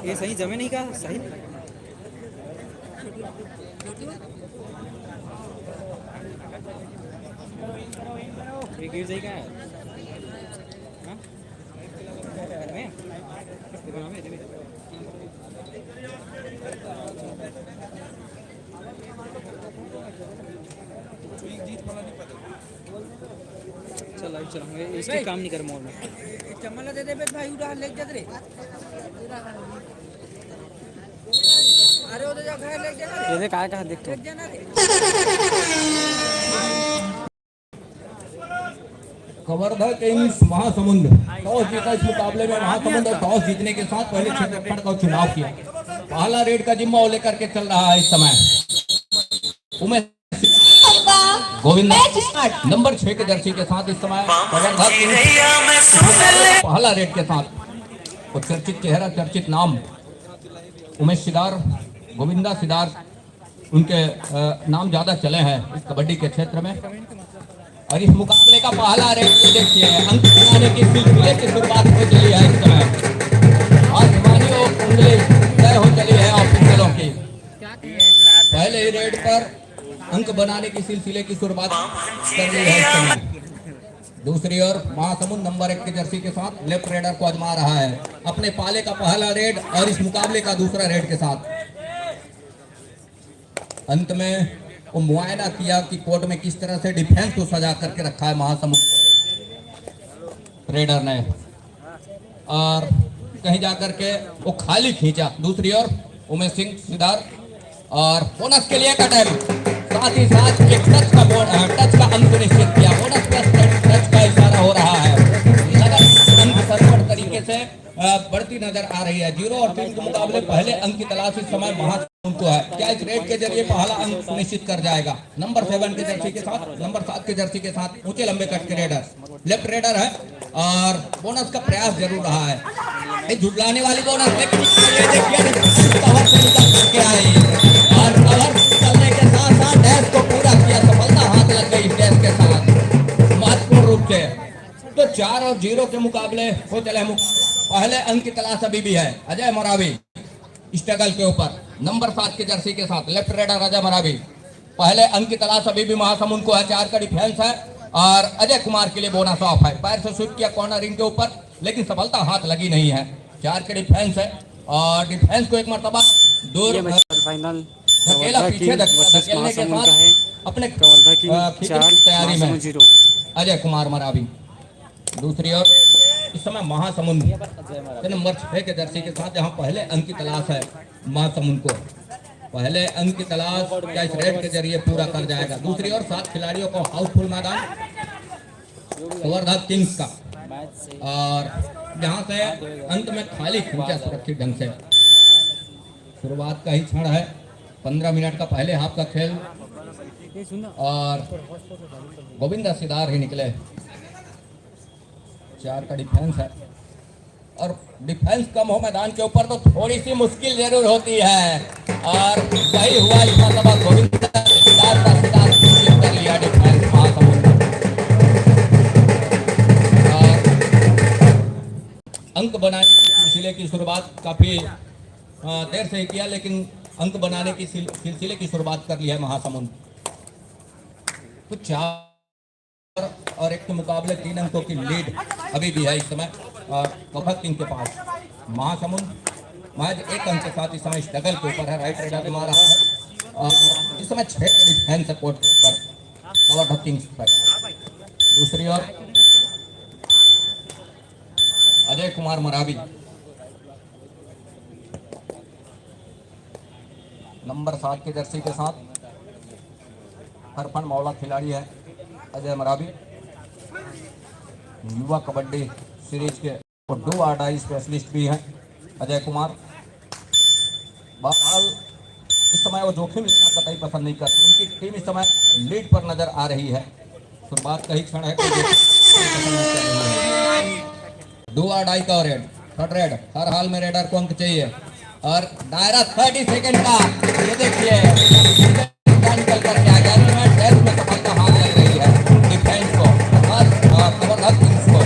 ये सही जमे नहीं का सही ये गिर जाएगा हाँ मैं इसके बनावे इधर चल लाइव चलाऊंगा इसके काम नहीं कर मोर में चमला दे दे बे भाई उड़ा ले जा रे अरे उधर जा घर ले जा ये देख कहाँ देख तो जाना रे कवर्धा किंग्स महासमुंद टॉस जीता इस मुकाबले में महासमुंद और टॉस जीतने के साथ पहले क्षेत्रफल का चुनाव किया। पहला रेड का जिम्मा वो लेकर के चल रहा है इस समय उमेश गोविंद नंबर 6 के जर्सी के साथ इस समय कवर्धा किंग्स पहला रेड के साथ वो चर्चित चेहरा चर्चित नाम उमेश सिदार गोविंदा सिदार उनके नाम ज्यादा चले हैं इस कबड्डी के क्षेत्र में। और इस मुकाबले का पहला रेड देखिए अंक बनाने की सिलसिले की शुरुआत हो चली है इस समय आसमानियों उंगली तय हो चली है ऑफिसरों की। पहले ही रेड पर अंक बनाने की सिलसिले की शुरुआत कर ली है इस समय। दूसरी ओर महासमुंद नंबर 1 के जर्सी के साथ लेफ्ट रेडर को आजमा रहा है अपने पाले का पहला रेड और इस मुकाबले का दूसरा रेड के साथ। अंत में वो मुआयना किया कि कोर्ट में किस तरह से डिफेंस को सजा करके रखा है महासमुंद रेडर ने और कहीं जाकर के वो खाली खींचा। दूसरी ओर उमेश सिंह सिदार और बोनस के लिए कटल साथ ही साथ एक टच का अंक निश्चित किया। बोनस प्लस टच का इशारा हो रहा है। अंक सरपट तरीके से बढ़ती नजर आ रही है। 0 और 3 के मुकाबले पहले अंक की तलाश इस समय महासमुंद को है। क्या इस रेड के जरिए पहला अंक सुनिश्चित कर जाएगा? नंबर 7 के जर्सी के साथ नंबर 7 के जर्सी के साथ ऊंचे लंबे कट के रेडर लेफ्ट रेडर है और बोनस का प्रयास जरूर रहा है। झुटलाने वाली बोनस लेकिन ये देखिए कवर से निकल करके आई और कवर निकलने के साथ साथ डैश को पूरा किया। सफलता हाथ लग गई डैश के साथ महत्वपूर्ण रूप से। तो 4 और 0 के मुकाबले हो चले। पहले अंक की तलाश अभी भी है। अजय मरावी स्ट्रगल के ऊपर नंबर 7 के जर्सी के साथ लेफ्ट रेडर अजय मरावी पहले अंक की तलाश अभी भी महासमुंद को है। 4 का डिफेंस है और अजय कुमार के लिए बोनस ऑफ है। पैर से स्वीप किया कॉर्नर रिंग के ऊपर लेकिन सफलता हाथ लगी नहीं है। 4 के डिफेंस है और डिफेंस को एक मरतबा दूर फाइनल धकेला पीछे धकेलने के बाद अपने तैयारी में अजय कुमार मरावी। दूसरी ओर इस समय महासमुंद नंबर 6 के जर्सी के साथ जहां पहले अंक की तलाश है महासमुंद को। पहले अंक की तलाश क्या इस रेड के जरिए पूरा कर जाएगा? दूसरी ओर 7 खिलाड़ियों को हाउसफुल मैदान कवर्धा किंग्स का और जहां से अंत में खाली खींचा सुरक्षित ढंग से। शुरुआत का ही क्षण है। 15 मिनट का पहले हाफ का खेल और गोविंदा सिदार ही निकले। 4 का डिफेंस है और डिफेंस कम हो मैदान के ऊपर तो थोड़ी सी मुश्किल जरूर होती है और वही हुआ इस मरतबा। गोविंदा सिदार का सिदार कर लिया डिफेंस महासमुंद और अंक बनाने के सिलसिले की शुरुआत काफी देर से किया लेकिन अंक बनाने की सिलसिले की शुरुआत कर ली है महासमुंद। तो 4 और 1 के मुकाबले 3 अंकों की लीड अभी भी है इस समय कवर्धा किंग के पास। महासमुंद महज 1 अंक के साथ इस समय स्ट्रगल के ऊपर है। राइट रेडर भी मारा है और इस समय 6 डिफेंस सपोर्ट के ऊपर कवर्धा किंग्स पर। दूसरी ओर अजय कुमार मरावी नंबर 7 के जर्सी के साथ हरफन मौला खिलाड़ी है अजय मरावी। युवा कबड्डी सीरीज के 2 आरडाई स्पेशलिस्ट भी हैं अजय कुमार। बहरहाल इस समय वो जोखिम लेना कतई पसंद नहीं करते। उनकी टीम इस समय लीड पर नजर आ रही है। शुरुआत का ही क्षण है। 2 आरडाई का रेड थर्ड रेड हर हाल में रेडर को अंक चाहिए और दायरा 30 सेकंड का। ये देखिए निकल कर के आ गया में सफलता हाथ लग रही है डिफेंस को और कवर्धा किंग्स को।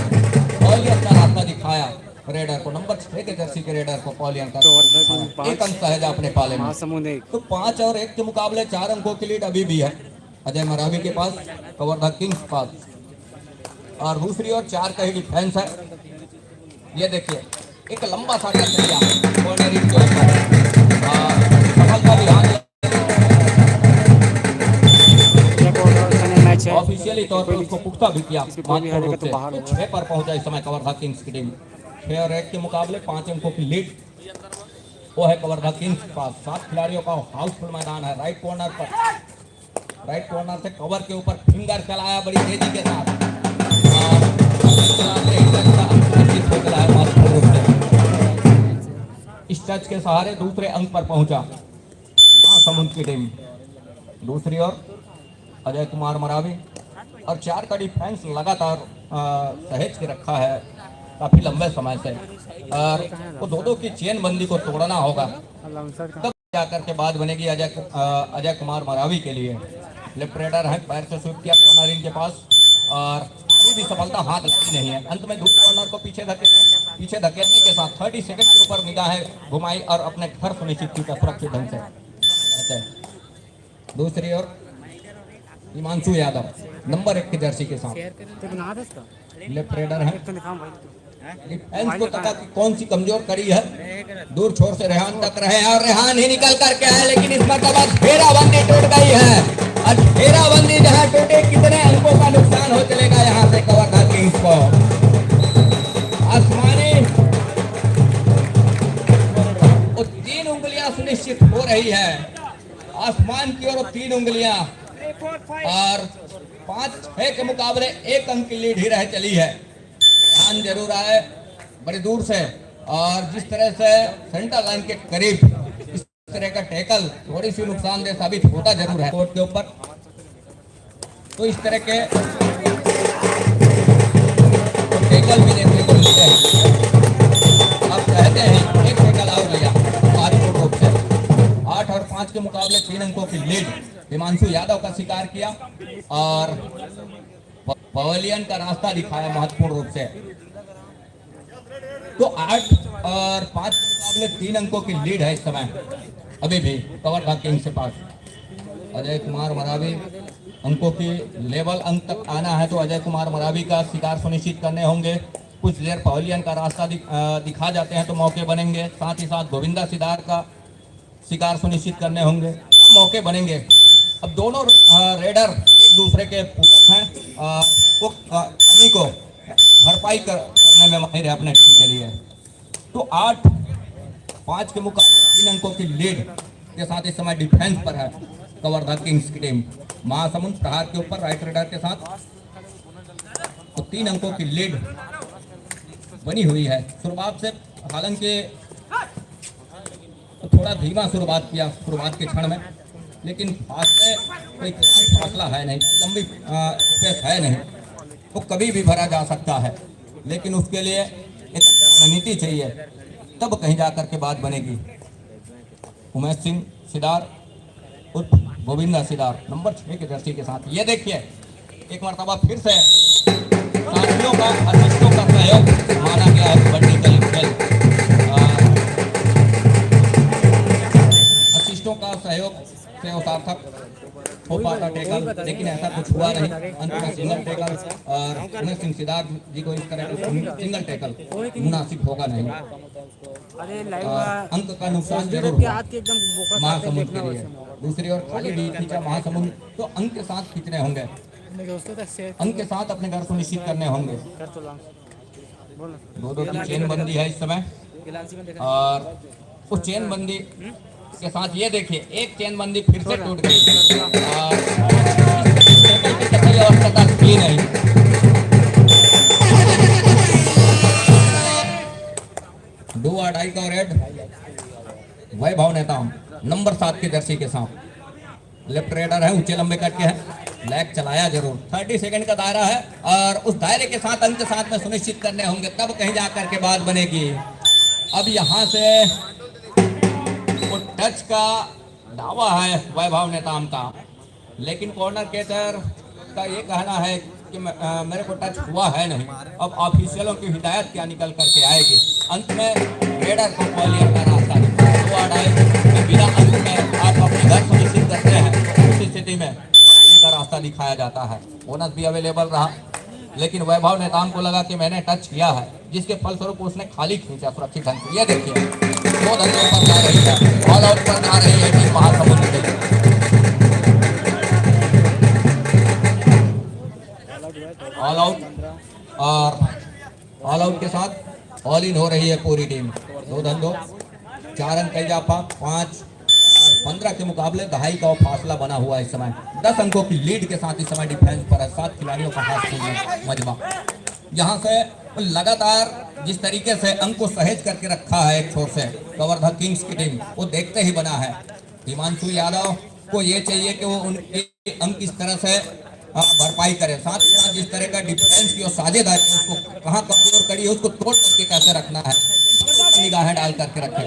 पॉलियन का एक अंक सहज अपने पाले में। महासमुंद एक तो 5 और 1 के मुकाबले 4 अंकों की लीड अभी भी है अजय मरावी के पास, कवर्धा किंग्स पास। और दूसरी ओर 4 का ही डिफेंस है। ये देखिए एक लंबा सा टच किया कॉर्नर के ऊपर और सफलता भी हासिल। मैच है। ऑफिशियली तौर पर उसको पुख्ता भी किया। इसमें कोई भी हारेगा तो बाहर होगा। 6 पर पहुंचा इस समय कवर्धा किंग्स की टीम। 6 और 1 के मुकाबले 5 अंकों की लीड वो है कवर्धा किंग्स के पास। 7 खिलाड़ियों का हाउसफुल मैदान है। राइट कॉर्नर से कवर के ऊपर फिंगर चलाया बड़ी तेजी के साथ और इस टच के सहारे दूसरे अंक पर पहुंचा महासमुंद की टीम। दूसरी ओर अजय कुमार मरावी और 4 का डिफेंस लगातार सहेज के रखा है काफी लंबे समय से और वो दो की चेन बंदी को तोड़ना होगा तब जाकर के बाद बनेगी अजय कुमार मरावी के लिए। लेफ्ट रेडर है, पैर से स्वीप किया कॉर्नर इनके पास और अभी भी सफलता हाथ लगती नहीं है। अंत में धूप कॉर्नर को पीछे धकेलने के साथ 30 सेकंड के ऊपर निगाहें घुमाई और अपने घर सुनिश्चित की सुरक्षित ढंग से। दूसरी ओर हिमांशु यादव नंबर 1 की जर्सी के साथ लेफ्ट रेडर है। डिफेंस को तका कि कौन सी कमजोर कड़ी है। दूर छोर से रेहान तक रहे हैं और रेहान ही निकल करके आए, लेकिन इस मरतबा घेराबंदी टूट गई है। और घेराबंदी जहां टूटे कितने अंकों का नुकसान हो चलेगा यहां से कवर्धा किंग्स को। आसमानी 3 उंगलियां सुनिश्चित हो रही है आसमान की ओर 3 उंगलियां और 5-6 के मुकाबले 1 अंक की लीड ही रह चली है। ध्यान जरूर आए बड़ी दूर से और जिस तरह से सेंटर लाइन के करीब इस तरह का टैकल थोड़ी सी नुकसानदेह साबित होता जरूर है कोर्ट के ऊपर। तो इस तरह के टैकल भी देखने को मिलते हैं। अब कहते हैं एक टैकल आउट लिया आधिकारिक रूप से। 8 और 5 के मुकाबले 3 अंकों की लीड हिमांशु यादव का शिकार किया और पवेलियन का रास्ता दिखाया महत्वपूर्ण रूप से। तो 8 और 5 मुकाबले 3 अंकों की लीड है इस समय अभी भी कवर्धा किंग्स के पास। अजय कुमार मरावी अंकों की लेवल अंक तक आना है तो अजय कुमार मरावी का शिकार सुनिश्चित करने होंगे। कुछ देर पवेलियन का रास्ता दिखा जाते हैं तो मौके बनेंगे। साथ ही साथ गोविंदा सिदार का शिकार सुनिश्चित करने होंगे तो मौके बनेंगे। अब दोनों रेडर एक दूसरे के पूरक हैं वो कमी को भरपाई करने में माहिर है अपने टीम के लिए। तो 8-5 के मुकाबले 3 अंकों की लीड के साथ इस समय डिफेंस पर है कवर्धा किंग्स की टीम। महासमुंद प्रहार के ऊपर राइट रेडर के साथ तो 3 अंकों की लीड बनी हुई है। शुरुआत से हालांकि थोड़ा धीमा शुरुआत किया शुरुआत के क्षण में, लेकिन फासले कोई फासला है नहीं, लंबी स्पेस है नहीं, वो कभी भी भरा जा सकता है। लेकिन उसके लिए एक रणनीति चाहिए तब कहीं जाकर के बात बनेगी। उमेश सिंह सिदार उर्फ गोविंदा सिदार नंबर 6 के जर्सी के साथ। ये देखिए एक मरतबा फिर से साथियों का असिस्टों का सहयोग माना गया है कबड्डी का खेल। असिस्टों का सहयोग से सार्थक हो पाता टेकल, लेकिन ऐसा कुछ हुआ नहीं। अंत में सिंगल टेकल और उमेश सिंह सिदार जी को इस तरह का सिंगल टेकल मुनासिब होगा नहीं। अंक का नुकसान जरूर हुआ महासमुंद के लिए। दूसरी ओर खाली भी खींचा महासमुंद तो अंक के साथ खींचने होंगे, अंक के साथ अपने घर सुनिश्चित करने होंगे। 2-2 की चेन बंदी है इस समय और उस चेन बंदी के साथ ये देखिए एक चेन बंदी फिर से टूट गई और अवस्था थी नहीं। दो अढ़ाई का रेड वैभव नेताम नंबर 7 के जर्सी के साथ लेफ्ट रेडर है, ऊंचे लंबे कट के हैं, लेग चलाया जरूर। 30 सेकंड का दायरा है और उस दायरे के साथ अंक साथ में सुनिश्चित करने होंगे तब कहीं जाकर के बात बनेगी। अब यहाँ से वो टच का दावा है वैभव नेताम का, लेकिन कॉर्नर कैचर का ये कहना है कि मेरे को टच हुआ है नहीं। अब ऑफिशियलों की हिदायत क्या निकल करके आएगी। अंत में रेडर को क्वालियर का रास्ता कि बिना अंक में आप अपने घर सुनिश्चित करते हैं, उस स्थिति में का रास्ता दिखाया जाता है। बोनस भी अवेलेबल रहा, लेकिन वैभव नेताम को लगा कि मैंने टच किया है, जिसके फलस्वरूप उसने खाली खींचा सुरक्षित ढंग से। ये देखिए 2 धंधों पर जा रही है, ऑल आउट पर जा रही है टीम महासमुंद की। ऑल आउट और ऑल आउट के साथ ऑल इन हो रही है पूरी टीम। 2 धंधों 4 अंक का इजाफा, 5 और 15 के मुकाबले 2.5 का फासला बना हुआ है इस समय। 10 अंकों की लीड के साथ इस समय डिफेंस पर है। 7 खिलाड़ियों का हाथ मजबा। यहाँ से लगातार जिस तरीके से अंक को सहेज करके रखा है एक छोर से कवर्धा किंग्स की टीम, वो देखते ही बना है। हिमांशु यादव को ये चाहिए कि वो उनके अंक किस तरह से भरपाई करे, साथ ही साथ जिस तरह का डिफेंस की और साझेदारी उसको कहाँ कमजोर कड़ी है उसको तोड़ करके कैसे रखना है, निगाहें डाल करके रखे।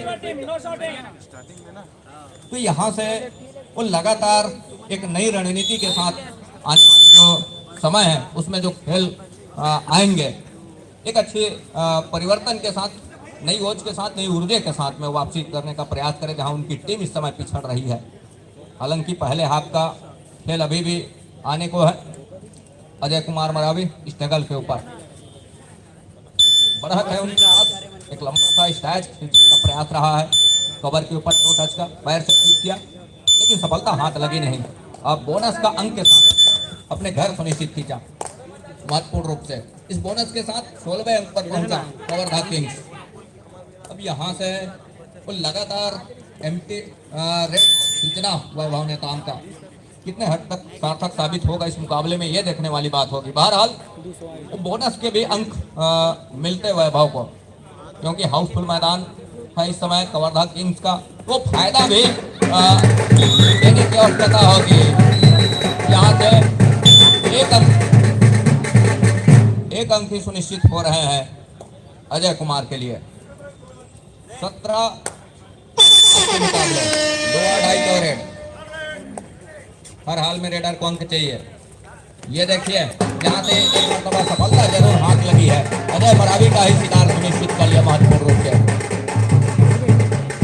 तो यहाँ से वो लगातार एक नई रणनीति के साथ आने वाले जो समय है उसमें जो खेल आएंगे, एक अच्छे परिवर्तन के साथ, नई ओज के साथ, नई ऊर्जा के साथ में वापसी करने का प्रयास करें जहां उनकी टीम इस समय पिछड़ रही है। हालांकि पहले हाफ का खेल अभी भी आने को है। अजय कुमार मरावी स्ट्रगल के ऊपर बढ़त है उनके साथ, एक लंबा सा स्टैच का प्रयास रहा है, कवर के ऊपर 2 टच का पैर से शूट किया लेकिन सफलता हाथ लगी नहीं। अब बोनस का अंक के साथ अपने घर सुनिश्चित खींचा महत्वपूर्ण रूप से। इस बोनस के साथ 16वें अंक पर पहुंचा कवर्धा किंग्स। अब यहाँ से वो लगातार एम्प्टी रेड खींचना वैभव नेताम का कितने हद तक सार्थक साबित होगा इस मुकाबले में, ये देखने वाली बात होगी। बहरहाल बोनस के भी अंक मिलते वैभव को, क्योंकि हाउसफुल मैदान है इस समय कवर्धा किंग्स का, वो फायदा भी देने की आवश्यकता होगी। यहाँ से एक अंक ही सुनिश्चित हो रहे हैं अजय कुमार के लिए। 17 के मुकाबले 2.5 का रेड। हर हाल में रेडर को अंक चाहिए। ये देखिए यहाँ से एक मरतबा सफलता जरूर हाथ लगी है। अजय मरावी का ही शिकार सुनिश्चित कर लिया महत्वपूर्ण रूप से।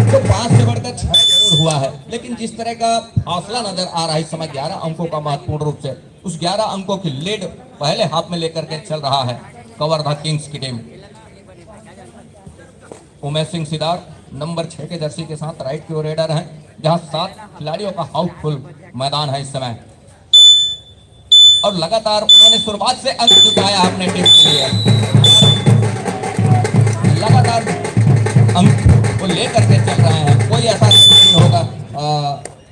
तो 5 से बढ़कर 6 जरूर हुआ है, लेकिन जिस तरह का फासला नजर आ रहा है इस समय 11 अंकों का महत्वपूर्ण रूप से, उस 11 अंकों की लीड पहले हाफ में लेकर के चल रहा है कवर्धा किंग्स की टीम। उमेश सिंह सिदार नंबर 6 के जर्सी के साथ राइट की ओर रेडर हैं, जहां 7 खिलाड़ियों का हाउसफुल मैदान है इस समय। और लगातार उन्होंने शुरुआत से अंक जुटाया अपने टीम के लिए, लगातार अंक को लेकर के चल रहे हैं। कोई ऐसा नहीं होगा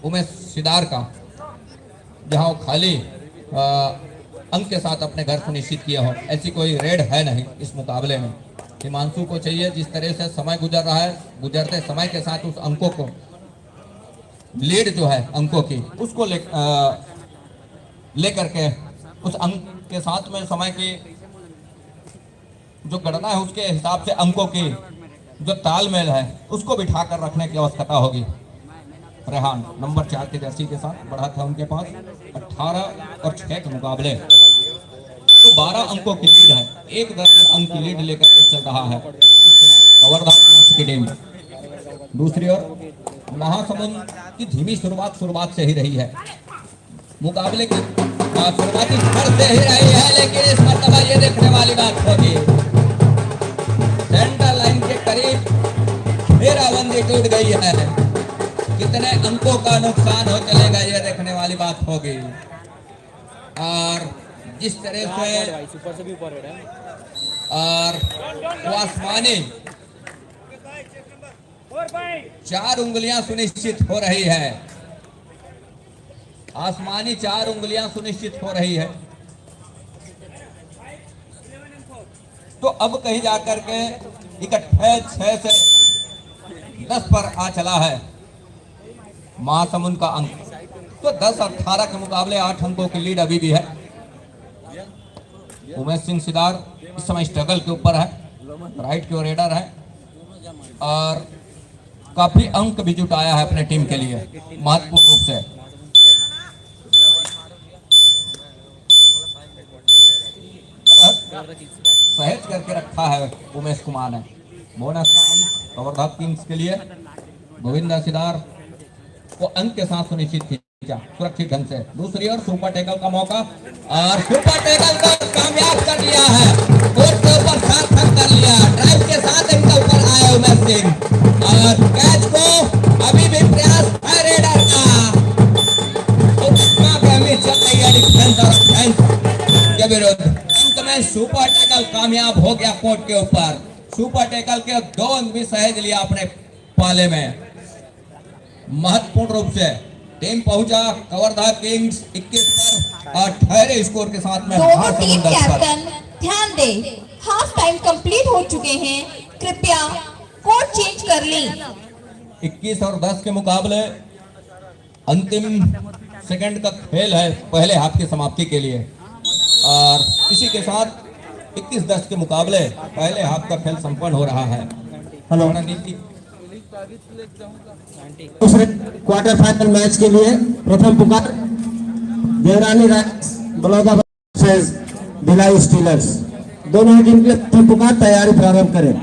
उमेश सिदार का जहां वो खाली अंक के साथ अपने घर सुनिश्चित किया हो, ऐसी कोई रेड है नहीं इस मुकाबले में। हिमांशु को चाहिए जिस तरह से समय गुजर रहा है, गुजरते समय के साथ उस अंकों को, लीड जो है अंकों की, उसको लेकर के उस अंक के साथ में समय की जो गणना है उसके हिसाब से अंकों की जो तालमेल है उसको बिठा कर रखने की आवश्यकता होगी। रेहान नंबर 4 के जर्सी के साथ बढ़त है उनके पास। 18 और 6 के मुकाबले तो 12 अंकों की लीड है। 1 दर्जन अंक की लीड लेकर के चल रहा है कवर्धा किंग्स की टीम। दूसरी ओर महासमुंद की धीमी शुरुआत से ही रही है, मुकाबले की शुरुआती स्तर से ही रही है, लेकिन इस मरतबा ये देखने वाली बात होगी सेंटर लाइन के करीब घेराबंदी टूट गई है। कितने अंकों का नुकसान हो चलेगा ये देखने वाली बात होगी। और जिस तरह से सुपर से भी ऊपर है और वो आसमानी 4 उंगलियां सुनिश्चित हो रही है, आसमानी 4 उंगलियां सुनिश्चित हो रही है। तो अब कहीं जाकर के इकट्ठे 6 से 10 पर आ चला है महासमुंद का अंक। तो 10-18 के मुकाबले 8 अंकों की लीड अभी भी है। उमेश सिंह सिदार इस समय स्ट्रगल के ऊपर है, राइट की ओर रेडर है और काफी अंक भी जुटाया है अपने टीम के लिए महत्वपूर्ण रूप से। सहेज करके रखा है उमेश कुमार ने। बोनस का अंक कवर्धा किंग्स के लिए। गोविंदा सिदार को अंक के साथ सुनिश्चित खींचा सुरक्षित ढंग से। दूसरी ओर सुपर टैकल का मौका और सुपर टैकल को कामयाब कर लिया है, कोर्ट के ऊपर सार्थक कर लिया। ड्राइव के साथ इनके ऊपर आया उमेश सिंह और कैच को अभी भी प्रयास है रेडर का। चल रही है डिफेंस और ऑफेंस के विरुद्ध। अंत में सुपर टैकल कामयाब हो गया कोर्ट के ऊपर। सुपर टैकल के 2 अंक भी सहेज लिया अपने पाले में। महत्वपूर्ण रूप से टीम पहुंचा कवर्धा किंग्स 21 पर और ठहरे स्कोर के साथ में दोनों टीम कैप्टन ध्यान दे, हाफ टाइम कंप्लीट हो चुके हैं, कृपया कोर्ट चेंज कर लें। 21 और 10 के मुकाबले अंतिम सेकंड का खेल है पहले हाफ की समाप्ति के लिए और इसी के साथ 21-10 के मुकाबले पहले हाफ का खेल संपन्न हो रहा है। हेलो, रणनीति दूसरे क्वार्टर फाइनल मैच के लिए प्रथम पुकार देवरानी rights Baloda versus Bhilai stealers. दोनों टीम के प्रथम पुकार तैयारी प्रारंभ करें।